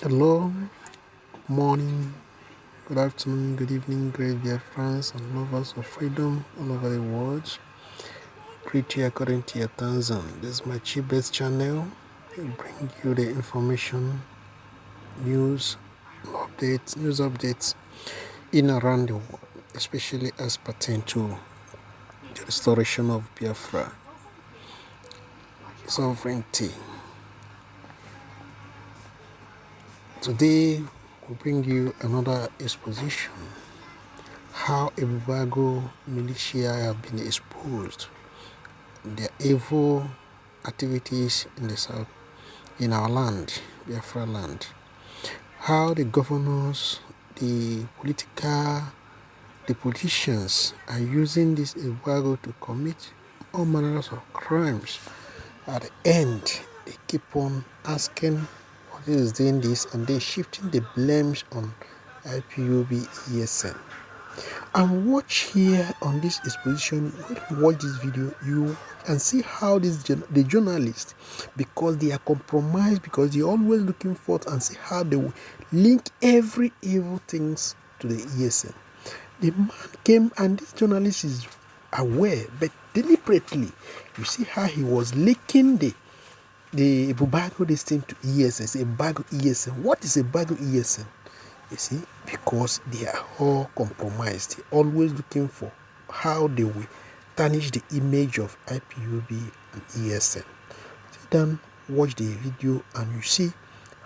Hello, good morning, good afternoon, good evening, great dear friends and lovers of freedom all over the world. Greet you according to your time zone. This is my cheapest channel. I bring you the information, news updates in and around the world, especially as pertain to the restoration of Biafra sovereignty. Today, we bring you another exposition. How Ebube Agu militia have been exposed, their evil activities in the south, in our land, Biafra land. How the governors, the politicians are using this Ebube Agu to commit all manners of crimes. At the end, they keep on asking what is doing this, and they're shifting the blames on IPOB ESN. And watch here on this exposition, when you watch this video, you can see how the journalists, because they are compromised, because they're always looking forth, and see how they will link every evil things to the ESN. The man came, and this journalist is aware, but deliberately, you see how he was linking the Ebube Agu this thing to ESN. Ebube Agu ESN. What is Ebube Agu ESN? You see, because they are all compromised. They're always looking for how they will tarnish the image of IPOB and ESN. Sit down, watch the video, and you see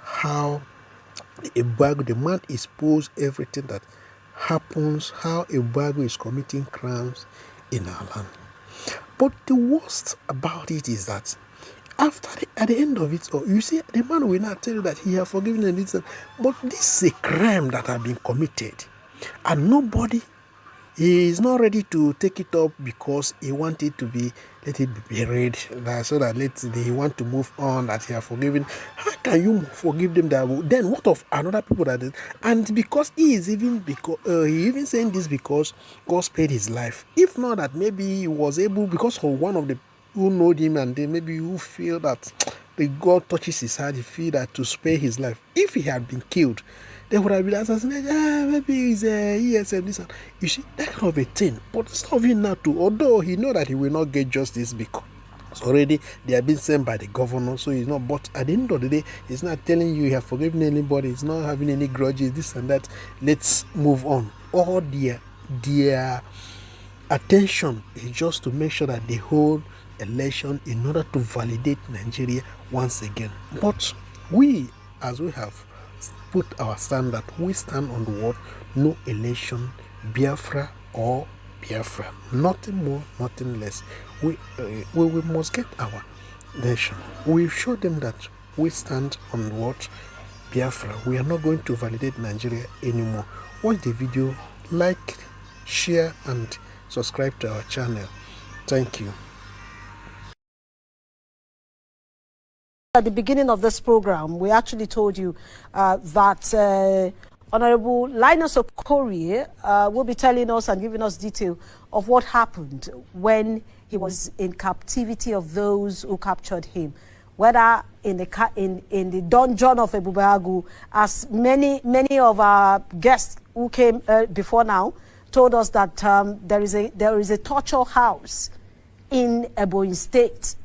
how Ebube Agu, the man exposed everything that happens, how Ebube Agu is committing crimes in our land. But the worst about it is that at the end of it all, you see, the man will not tell you that he has forgiven and this, but this is a crime that has been committed, and nobody is not ready to take it up because he wanted to let it be buried, so that he want to move on, that he has forgiven. How can you forgive them? Then what of another people that did? And because he even saying this because God spared his life. If not that, maybe he was able, because of one of the who know him, and then maybe you feel that the God touches his heart, you feel that to spare his life. If he had been killed, they would have been assassinated. Maybe he's this. You see, that kind of a thing. But it's not even now too, although he know that he will not get justice because already they have been sent by the governor, so he's not. But at the end of the day, he's not telling you he has forgiven anybody, he's not having any grudges, this and that. Let's move on. All their attention is just to make sure that they hold election in order to validate Nigeria once again. But we, as we have put our standard, we stand on the word no election, Biafra or Biafra, nothing more, nothing less. We must get our nation. We show them that we stand on the word Biafra. We are not going to validate Nigeria anymore. Watch the video, like, share, and subscribe to our channel. Thank you. At the beginning of this program, we actually told you that Honorable Linus Okorie will be telling us and giving us detail of what happened when he was in captivity of those who captured him, whether in the dungeon of Ebube Agu, as many of our guests who came before now told us that there is a torture house in Ebonyi State,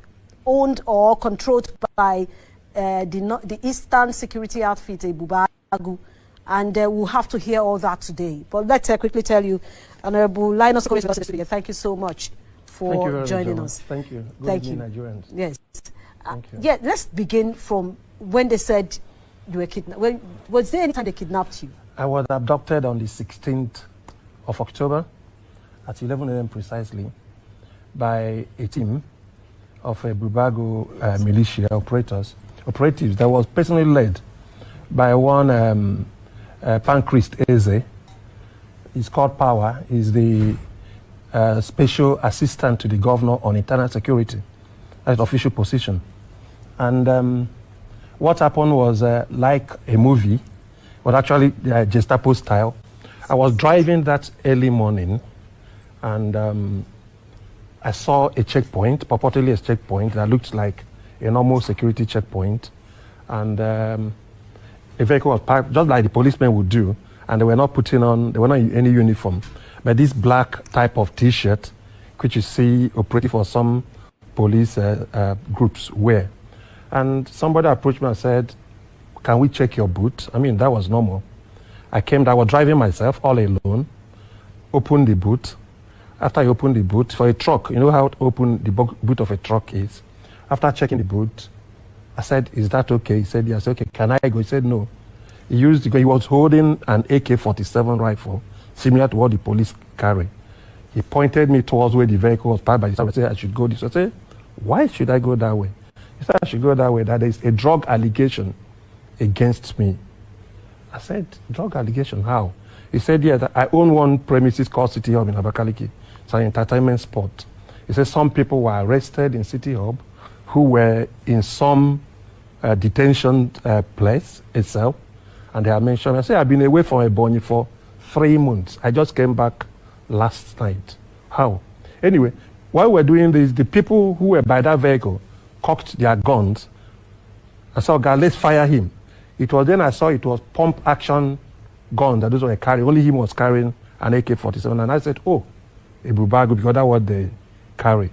owned or controlled by the Eastern Security Outfit, Ebube Agu, and we'll have to hear all that today. But let's quickly tell you, Honorable Linus Okorie, thank you so much for joining us. Thank you. Good evening, Nigerians. Yes. Yeah, let's begin from when they said you were kidnapped. Was there any time they kidnapped you? I was abducted on the 16th of October at 11 a.m. precisely by a team of Ebube Agu militia operatives that was personally led by one Panchrist Eze. He's called Power. He's the special assistant to the governor on internal security. That's the official position. And what happened was like a movie, but actually Gestapo style. I was driving that early morning, and I saw a checkpoint, purportedly a checkpoint that looked like a normal security checkpoint. And a vehicle was parked just like the policemen would do, and they were not in any uniform, but this black type of T-shirt, which you see operating for some police groups wear. And somebody approached me and said, can we check your boot? I mean, that was normal. I was driving myself all alone, opened the boot. After I opened the boot, for a truck, you know how to open the boot of a truck is? After checking the boot, I said, is that okay? He said, yes, okay. Can I go? He said, no. He was holding an AK-47 rifle, similar to what the police carry. He pointed me towards where the vehicle was parked by the side. I said, I should go this way. I said, why should I go that way? He said, I should go that way, that there is a drug allegation against me. I said, drug allegation, how? He said, yeah, that I own one premises called City Hub in Abakaliki. It's an entertainment spot. He said some people were arrested in City Hub who were in some detention place itself, and they are mentioned. I said, I've been away from Ebonyi for 3 months. I just came back last night. How? Anyway, while we're doing this, the people who were by that vehicle cocked their guns. I said, God, let's fire him. It was then I saw it was pump action gun that those were carrying. Only him was carrying an AK-47. And I said, oh, Ebube Agu, because that's what they carry.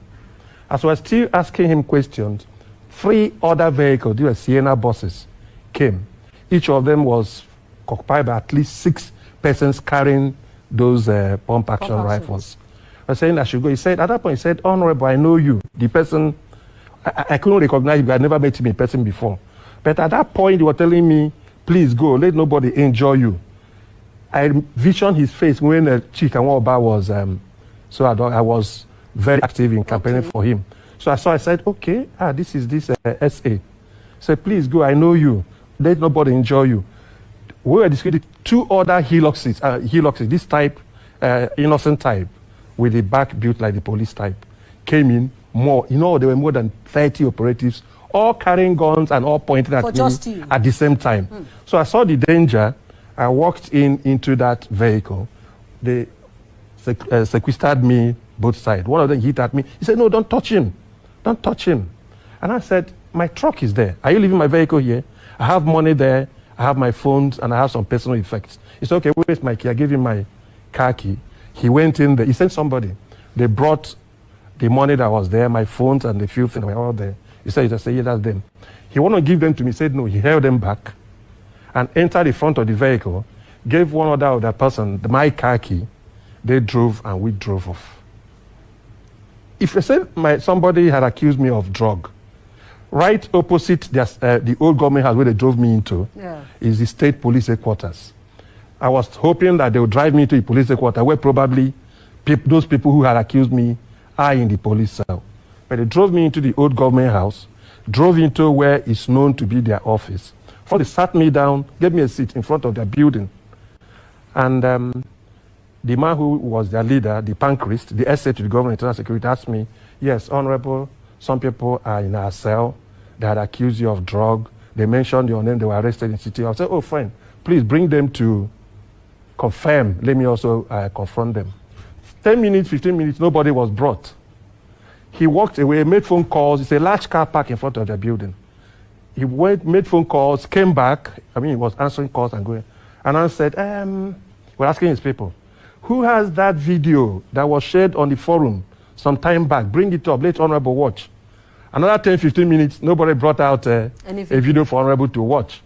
As I was still asking him questions, 3 other vehicles, these were Sienna buses, came. Each of them was occupied by at least 6 persons carrying those pump action rifles. I was saying I should go. He said, at that point, he said, Honorable, I know you. The person, I couldn't recognize you. I never met him in person before. But at that point, he was telling me, please go, let nobody injure you. I visioned his face when Chief Kanwaba was, so I was very active in campaigning for him. So I said, okay, this is this SA. So please go, I know you. Let nobody injure you. We were discussing 2 other Hiluxes, this type, innocent type, with the back built like the police type, came in more. You know, there were more than 30 operatives, all carrying guns and all pointing at me at the same time. So I saw the danger. I walked into that vehicle. They sequestered me both sides. One of them hit at me. He said, no, don't touch him. Don't touch him. And I said, my truck is there. Are you leaving my vehicle here? I have money there. I have my phones and I have some personal effects. He said, okay, where's my key? I gave him my car key. He went in there. He sent somebody. They brought the money that was there, my phones and the few things that were all there. He said, yeah, that's them. He wanted to give them to me. He said, no. He held them back and entered the front of the vehicle, gave one other person my car key. They drove and we drove off. If you said somebody had accused me of drug, right opposite the old government house where they drove me into is the state police headquarters. I was hoping that they would drive me to the police headquarters where probably those people who had accused me are in the police cell. But they drove me into the old government house, drove into where it's known to be their office. Before they sat me down, gave me a seat in front of their building. And the man who was their leader, the pancrist, the SA to the Governor of Internal Security, asked me, yes, Honorable, some people are in our cell. They had accused you of drug. They mentioned your name. They were arrested in City. I said, oh, fine. Please bring them to confirm. Let me also confront them. 10 minutes, 15 minutes, nobody was brought. He walked away, made phone calls. It's a large car park in front of their building. He went, made phone calls, came back. I mean, he was answering calls and going. And I said, we're asking his people, who has that video that was shared on the forum some time back? Bring it up. Let Honorable watch. Another 10, 15 minutes, nobody brought out a video for Honorable to watch.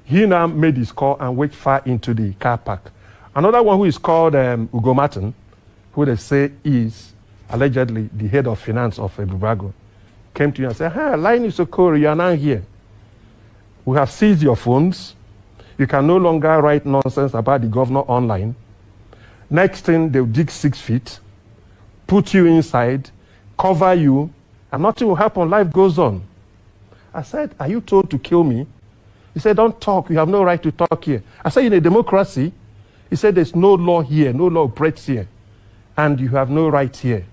He now made his call and went far into the car park. Another one who is called Ugo Martin, who they say is allegedly the head of finance of Ebube Agu, came to you and said, Linus Okori, you are now here. We have seized your phones. You can no longer write nonsense about the governor online. Next thing, they'll dig 6 feet, put you inside, cover you, and nothing will happen. Life goes on. I said, are you told to kill me? He said, don't talk. You have no right to talk here. I said, in a democracy, he said, there's no law here. No law operates here. And you have no right here.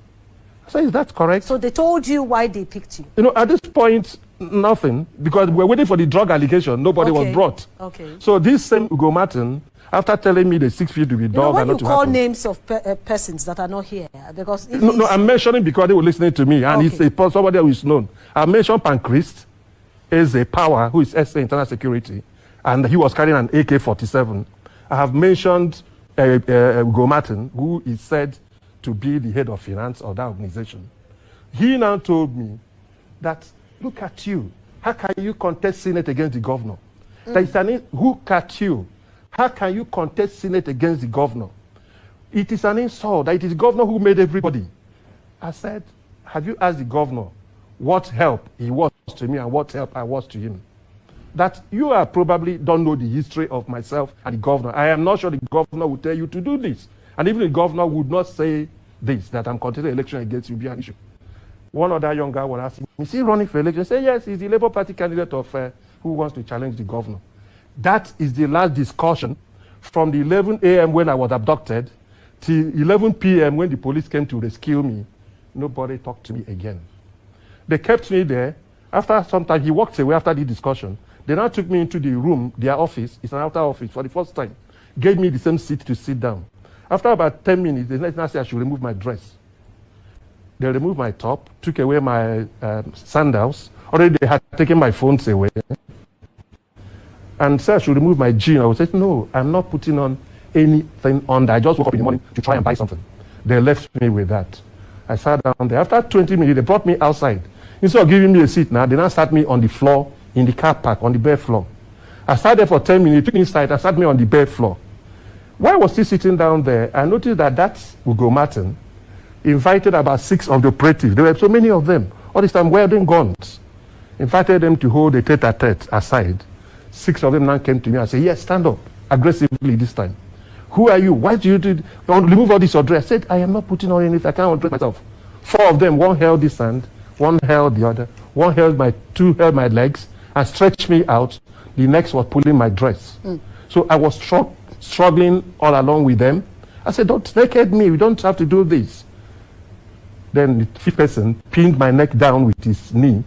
I said, is that correct? So they told you why they picked you? You know, at this point, nothing. Because we're waiting for the drug allegation. Nobody was brought. Okay. So this same Ugo Martin, after telling me the 6 feet to be dog and not to happen. When you call names of persons that are not here, because no, I'm mentioning because they were listening to me, and it's somebody who is known. I mentioned Pancrist, is a power who is SA Internal Security. and he was carrying an AK-47. I have mentioned Gomartin, who is said to be the head of finance of that organization. He now told me that, look at you. How can you contest Senate against the governor? There is look at you. How can you contest Senate against the governor? It is an insult that it is the governor who made everybody. I said, have you asked the governor what help he was to me and what help I was to him? That you are probably don't know the history of myself and the governor. I am not sure the governor would tell you to do this. And even the governor would not say this, that I'm contesting election against you be an issue. One other young guy was asking, is he running for election? I said, yes, he's the Labour Party candidate of who wants to challenge the governor. That is the last discussion from the 11 a.m. when I was abducted till 11 p.m. when the police came to rescue me. Nobody talked to me again. They kept me there. After some time, he walked away after the discussion. They now took me into the room, their office. It's an outer office for the first time. Gave me the same seat to sit down. After about 10 minutes, they now said I should remove my dress. They removed my top, took away my sandals. Already they had taken my phones away. And said I should remove my jeans. I was saying, no, I'm not putting on anything on that. I just woke up in the morning to try and buy something. They left me with that. I sat down there. After 20 minutes, they brought me outside. Instead of giving me a seat now, they now sat me on the floor in the car park, on the bare floor. I sat there for 10 minutes, took me inside, and sat me on the bare floor. While I was still sitting down there, I noticed that Gomartin invited about 6 of the operatives. There were so many of them, all this time wielding guns. Invited them to hold a tete-a-tete aside. 6 of them now came to me and said, yes, stand up, aggressively this time. Who are you? Why do you remove all this your dress? I said, I am not putting on anything. I can't undress myself. 4 of them, one held this hand, one held the other, one held two held my legs and stretched me out. The next was pulling my dress. So I was struggling all along with them. I said, don't naked me. We don't have to do this. Then the 5th person pinned my neck down with his knee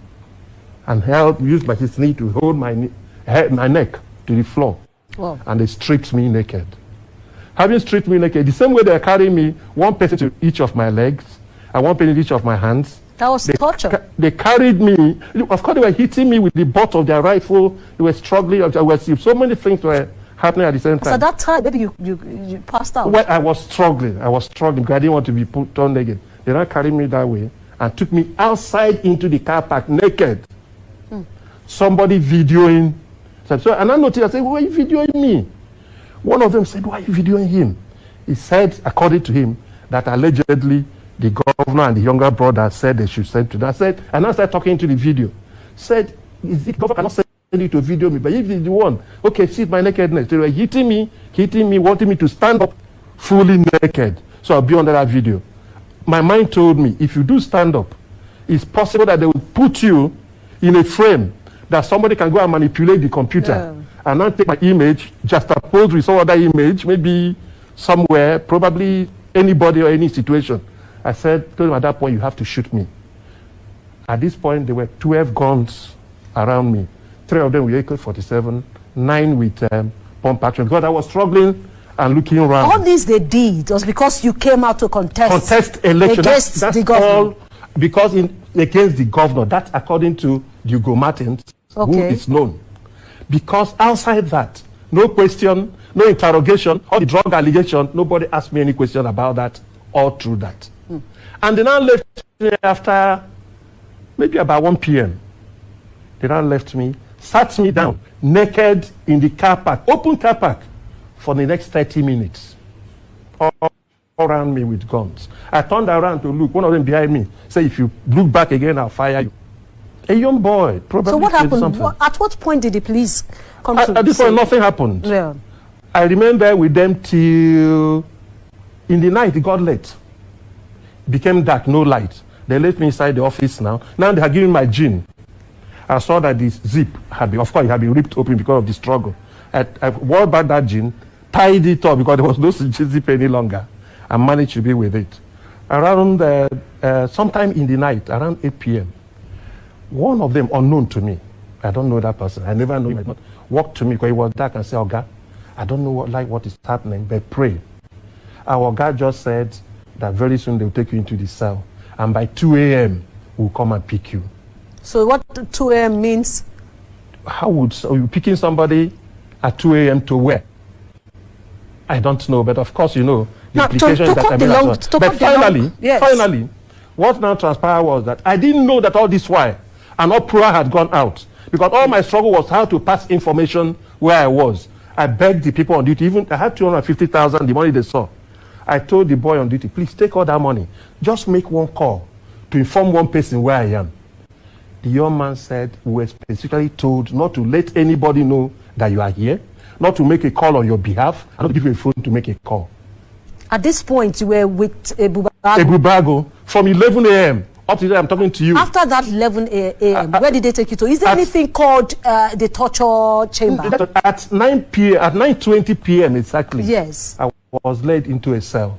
and used his knee to hold my neck to the floor. Wow. And they stripped me naked. Having stripped me naked, the same way they are carrying me, one person to each of my legs and one person to each of my hands. That was torture. They carried me. Of course, they were hitting me with the butt of their rifle. They were struggling. So many things were happening at the same time. So at that time, maybe you passed out. Well, I was struggling because I didn't want to be put on naked. They now carried me that way and took me outside into the car park naked. Somebody videoing. So, and I noticed, I said, why are you videoing me? One of them said, why are you videoing him? He said, according to him, that allegedly the governor and the younger brother said they should send to them. I said, and I started talking to the video. Said, is the governor cannot send you to video me, but if he's the one, okay, see my nakedness. They were hitting me, wanting me to stand up fully naked. So I'll be under that video. My mind told me, if you do stand up, it's possible that they will put you in a frame that somebody can go and manipulate the computer and not take my image, juxtapose with some other image, maybe somewhere, probably anybody or any situation. I said, told him at that point, you have to shoot me. At this point, there were 12 guns around me. 3 of them were AK-47, 9 with pump action. Because I was struggling and looking around. All this they did was because you came out to contest election. Against that's the governor. All because against the governor. That's according to Hugo Martins, who is known. Because outside that, no question, no interrogation, all the drug allegation, nobody asked me any question about that all through that. And they now left me after maybe about 1 p.m. They now left me, sat me down, naked in the car park, open car park, for the next 30 minutes. All around me with guns. I turned around to look, one of them behind me, said, if you look back again, I'll fire you. A young boy, probably. So what happened? At what point did the police come to? At this point, nothing happened. Yeah. I remember with them till in the night, it got late. It became dark, no light. They left me inside the office now. Now they are giving my jean. I saw that this zip had been, of course, it had been ripped open because of the struggle. I wore back that jean, tied it up because there was no zip any longer. I managed to be with it. Around sometime in the night, around 8 p.m., one of them, unknown to me, I don't know that person, I never know him, walked to me because it was dark and said, Oga, I don't know what is happening, but pray. Our Oga just said that very soon they'll take you into the cell, and by 2 a.m., we'll come and pick you. So what 2 a.m. means? How would, so you picking somebody at 2 a.m. to where? I don't know, but of course, you know, the implication that I made. But finally, what now transpired was that I didn't know that all this while an uproar had gone out, because all my struggle was how to pass information where I was. I begged the people on duty, even I had 250,000, the money they saw. I told the boy on duty, please take all that money, just make one call to inform one person where I am. The young man said, we were specifically told not to let anybody know that you are here, not to make a call on your behalf, and not to give you a phone to make a call. At this point, you were with Ebube Agu. Ebube Agu, from 11 a.m. up to today, I'm talking to you. After that 11 a.m., where did they take you to? Is there anything called the torture chamber? At 9 p.m., at 9:20 p.m. exactly. Yes. I was led into a cell.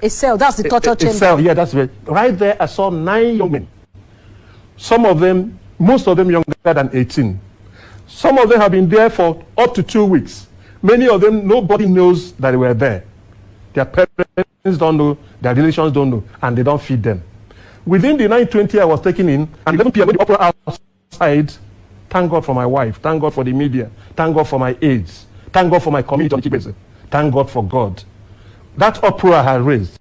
A cell, that's the torture chamber. A cell, yeah, that's right. Right there, I saw 9 young men. Some of them, most of them younger than 18. Some of them have been there for up to 2 weeks. Many of them, nobody knows that they were there. Their parents don't know, their relations don't know, and they don't feed them. Within the 9:20 I was taken in, and 11 p.m. when the opera outside, thank God for my wife, thank God for the media, thank God for my aides, thank God for my community, thank God for God. That uproar had raised.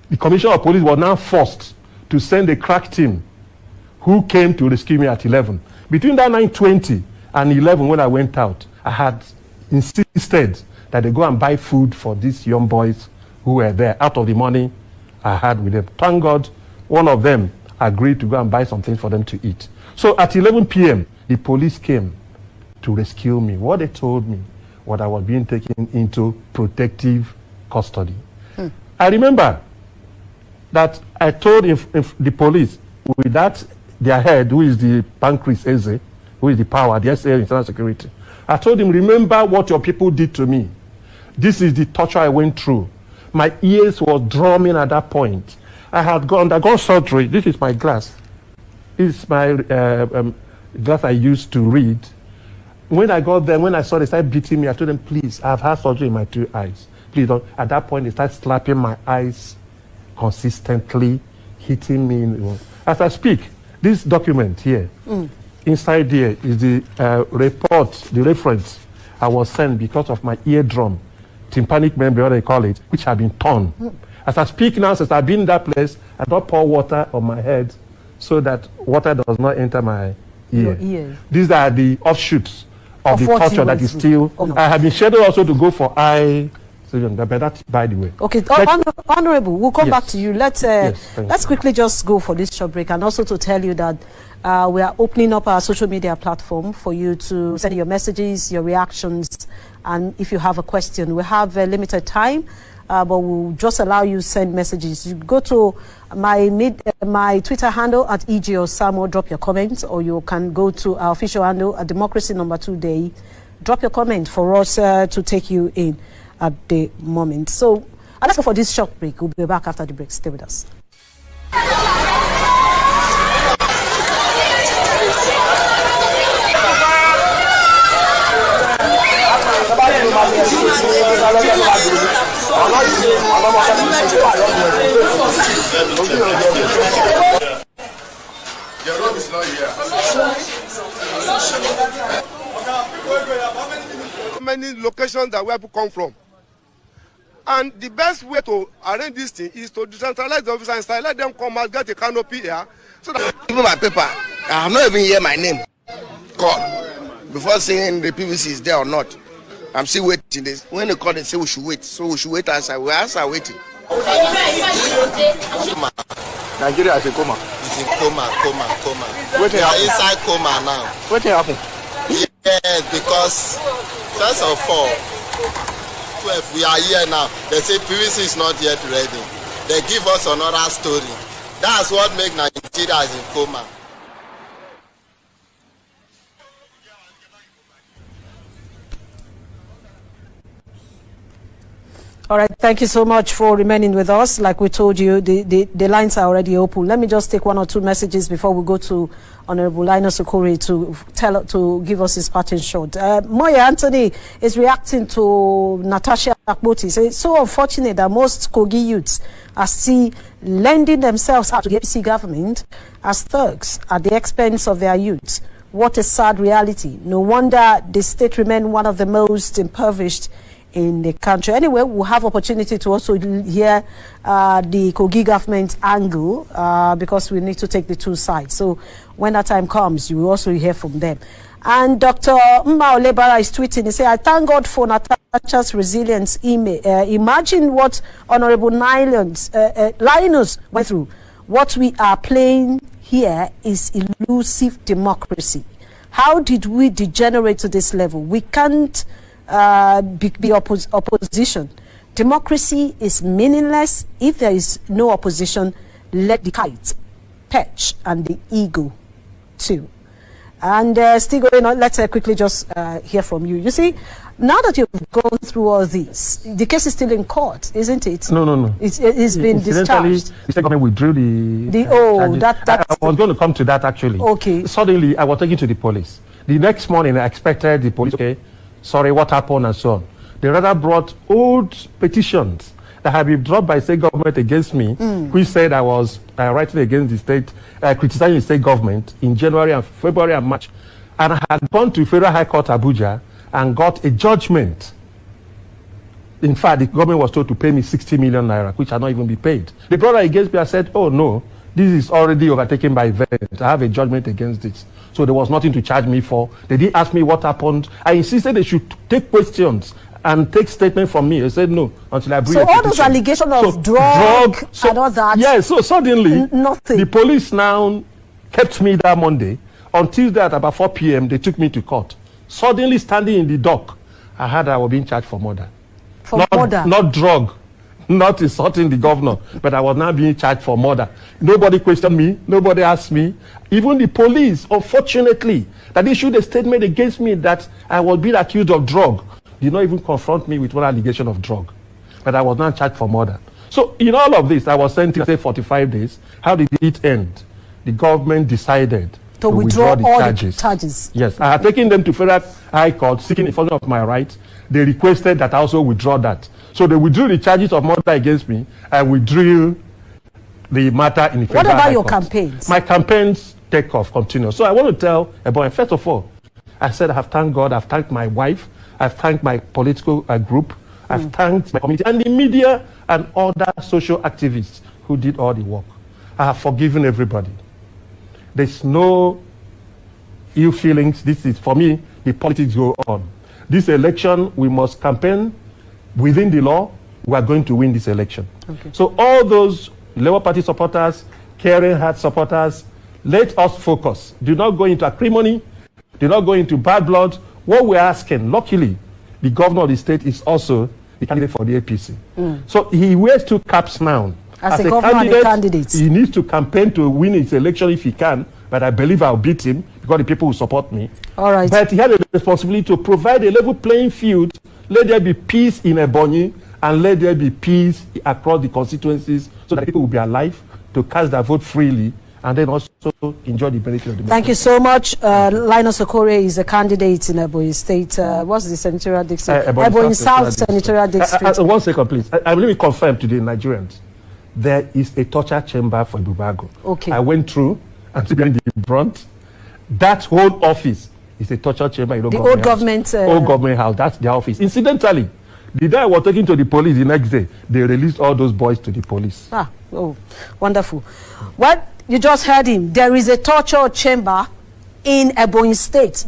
The commissioner of police was now forced to send a crack team who came to rescue me at 11. Between that 9:20 and 11 when I went out, I had insisted that they go and buy food for these young boys who were there out of the money I had with them. Thank God, one of them agreed to go and buy some things for them to eat. So at 11 p.m., the police came to rescue me. What they told me was I was being taken into protective custody. I remember that I told if the police, with that, their head, who is the Pancras Eze, who is the power, the SA Internal Security, I told him, remember what your people did to me. This is the torture I went through. My ears were drumming at that point. I had undergone surgery. This is my glass. This is my glass I used to read. When I got there, when I saw they started beating me, I told them, please, I've had surgery in my 2 eyes. Please don't. At that point, they started slapping my eyes consistently, hitting me. As I speak, this document here, inside there is the report, the reference I was sent because of my eardrum, tympanic membrane, what they call it, which had been torn. As I speak now, since I've been in that place, I don't pour water on my head so that water does not enter my ear. These are the offshoots of the torture that is still. I have been scheduled also to go for eye surgery, but that's by the way. Okay, Honorable, we'll come back to you. Let's quickly just go for this short break, and also to tell you that we are opening up our social media platform for you to send your messages, your reactions, and if you have a question. We have a limited time, but we'll just allow you to send messages. You go to my Twitter handle at EGOSamo, drop your comments, or you can go to our official handle at Democracy #2 Day. Drop your comment for us to take you in at the moment. So let's go for this short break. We'll be back after the break. Stay with us. Your road is not here. Many locations that where people come from. And the best way to arrange this thing is to decentralize the office and let them come out, get a canopy here. So that even my paper, I have not even heard my name called before saying the PVC is there or not. I'm still waiting. When they call, they say we should wait. So we should wait as we are waiting. Nigeria is a coma. It's in coma. What happened? Inside coma now. What happened? Yes, because first of all, 12, we are here now. They say PVC is not yet ready. They give us another story. That's what makes Nigeria is in coma. All right, thank you so much for remaining with us. Like we told you, the lines are already open. Let me just take one or two messages before we go to Honorable Linus Okori to give us his parting shot. Moya Anthony is reacting to Natasha Akboti. It's so unfortunate that most Kogi youths are still lending themselves out to the APC government as thugs at the expense of their youths. What a sad reality. No wonder the state remains one of the most impoverished in the country. Anyway, we'll have opportunity to also hear the Kogi government angle because we need to take the two sides. So when that time comes, you will also hear from them. And Dr. Mma Olebara is tweeting. He said, I thank God for Natasha's resilience. Imagine what Honorable Linus went through. What we are playing here is elusive democracy. How did we degenerate to this level? We can't be opposition. Democracy is meaningless if there is no opposition. Let the kite perch and the ego too. And still going on, let's quickly just hear from you. You see, now that you've gone through all this, the case is still in court, isn't it? No. It's been discharged. The state government withdrew the I was going to come to that actually. Okay. Suddenly, I was taken to the police. The next morning, I expected the police, okay, sorry, what happened and so on. They rather brought old petitions that had been dropped by state government against me, which said I was writing against the state, criticizing the state government in January and February and March. And I had gone to Federal High Court Abuja and got a judgment. In fact, the government was told to pay me 60 million naira, which had not even been paid. They brought it against me. I said, oh no, this is already overtaken by event. I have a judgment against it. So there was nothing to charge me for. They didn't ask me what happened. I insisted they should take questions and take statement from me. I said no until I bring. So all those allegations of drug and all that. Yeah. So suddenly, nothing. The police now kept me that Monday. On Tuesday at about 4 p.m., they took me to court. Suddenly, standing in the dock, I heard I was being charged for murder. For murder. Not drug, not insulting the governor, but I was now being charged for murder. Nobody questioned me. Nobody asked me. Even the police, unfortunately, that issued a statement against me that I was being accused of drug, did not even confront me with one allegation of drug, but I was not charged for murder. So in all of this, I was sentenced to 45 days. How did it end? The government decided to withdraw the charges. Yes, I had taken them to Federal High Court seeking enforcement of my rights. They requested that I also withdraw that. So they withdrew the charges of murder against me. I withdrew the matter in the Federal High Court. What about your campaigns? My campaigns take off, continue. So I want to tell Ebonyi, first of all, I said I have thanked God, I've thanked my wife, I've thanked my political group, I've thanked my community and the media and other social activists who did all the work. I have forgiven everybody. There's no ill feelings. This is, for me, the politics go on. This election, we must campaign within the law. We are going to win this election. Okay. So all those Labour Party supporters, caring heart supporters, let us focus. Do not go into acrimony. Do not go into bad blood. What we're asking, luckily, the governor of the state is also the candidate for the APC. So he wears two caps now. As a governor candidate, he needs to campaign to win his election if he can, but I believe I'll beat him because the people will support me. All right. But he has a responsibility to provide a level playing field. Let there be peace in Ebonyi and let there be peace across the constituencies so that people will be alive to cast their vote freely and then also enjoy the benefit of the Thank you so much. Linus Okore is a candidate in Ebonyi State. What's the senatorial district? Ebonyi South Senatorial District. 1 second, please. Let me confirm to the Nigerians. There is a torture chamber for Ebube Agu. Okay. I went through and behind the front. That whole office is a torture chamber. The old government. Old government house. That's their office. Incidentally, the day I was talking to the police the next day, they released all those boys to the police. Oh, wonderful. Well, you just heard him. There is a torture chamber in Ebonyi State.